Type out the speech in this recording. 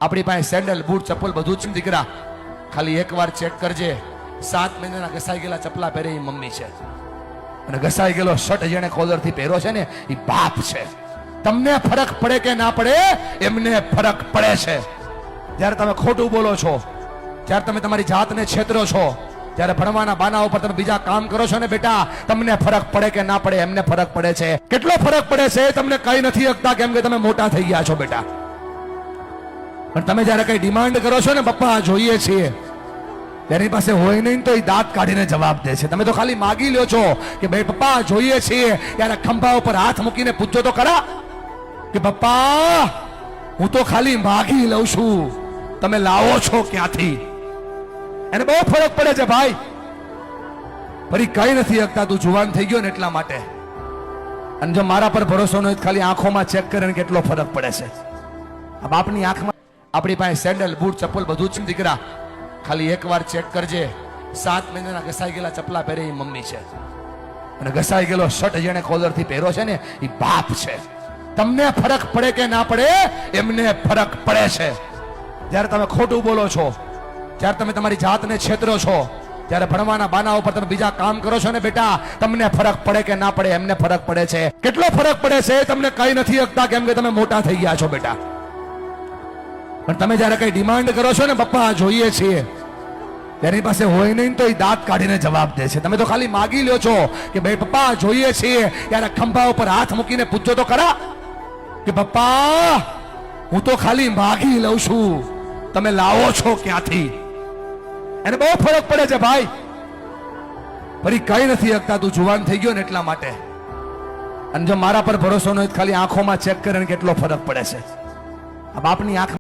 આપણી પાસે sandal boot ચપ્પલ બધું જ દીકરા, ખાલી એકવાર ચેક કરજે. 7 મહિનાના ઘસાઈ ગયેલા ચપલા પહેરે એ મમ્મી છે, અને ઘસાઈ ગયેલો શર્ટ જેને કોલરથી પહેરો છે ને એ બાપ છે. તમને ફરક પડે કે ના પડે, એમને ફરક પડે છે. જ્યારે તમે ખોટું બોલો છો, જ્યારે તમે તમારી જાતને છેતરો છો, જ્યારે ભણવાના બાના ઉપર તમે બીજા કામ કરો છો ને બેટા, તમને ફરક પડે કે ના પડે, એમને ફરક પડે છે. કેટલો ફરક પડે છે તમને કઈ નથી શકતા, કેમ કે તમે મોટા થઈ ગયા છો બેટા. પણ તમે જ્યારે કઈ ડિમાન્ડ કરો છો ને, પપ્પા જોઈએ છીએ, તેની પાસે હોય નહીં તો એ દાંત કાઢીને જવાબ દે છે. તમે તો ખાલી માગી લ્યો છો કે ભાઈ પપ્પા જોઈએ છીએ, ત્યારે ખંભા ઉપર હાથ મૂકીને પૂછજો તો ખરા કે પપ્પા હું તો ખાલી માગી લઉં છું, તમે લાવો છો ક્યાંથી? એને બહુ ફરક પડે છે ભાઈ. ફરી કઈ નથી શકતા, તું જુવાન થઈ ગયો ને એટલા માટે. અને જો મારા પર ભરોસો ન હોય, ખાલી આંખોમાં ચેક કરે ને કેટલો ફરક પડે છે. આ બાપની આંખમાં આપણી પાસે સેન્ડલ બૂટ ચપ્પલ બધું જ દીકરા, ખાલી એકવાર ચેક કરજે. 7 મહિનાના ઘસાઈ ગયેલા ચપલા પહેરે એ મમ્મી છે, અને ઘસાઈ ગયેલો શર્ટ જેને કોલરથી પહેરો છે ને એ બાપ છે. તમને ફરક પડે કે ના પડે, એમને ફરક પડે છે. જ્યારે તમે ખોટું બોલો છો, જ્યારે તમે તમારી જાતને છેતરો છો, જ્યારે ભણવાના બાના ઉપર તમે બીજા કામ કરો છો ને બેટા, તમને ફરક પડે કે ના પડે, એમને ફરક પડે છે. કેટલો ફરક પડે છે તમને કઈ નથી શકતા, કેમ કે તમે મોટા થઈ ગયા છો બેટા. પણ તમે જ્યારે કઈ ડિમાન્ડ કરો છો ને, પપ્પા જોઈએ છીએ, તેની પાસે હોય નહીં તો એ દાંત કાઢીને જવાબ દે છે. તમે તો ખાલી માગી લ્યો છો કે ભાઈ પપ્પા જોઈએ છીએ, ત્યારે ખંભા ઉપર હાથ મૂકીને પૂછજો તો ખરા કે પપ્પા હું તો ખાલી માગી લઉં છું, તમે લાવો છો ક્યાંથી? એને બહુ ફરક પડે છે ભાઈ. ફરી કઈ નથી શકતા, તું જુવાન થઈ ગયો ને એટલા માટે. અને જો મારા પર ભરોસો ન હોય, ખાલી આંખોમાં ચેક કરે ને કેટલો ફરક પડે છે. આ બાપની આંખ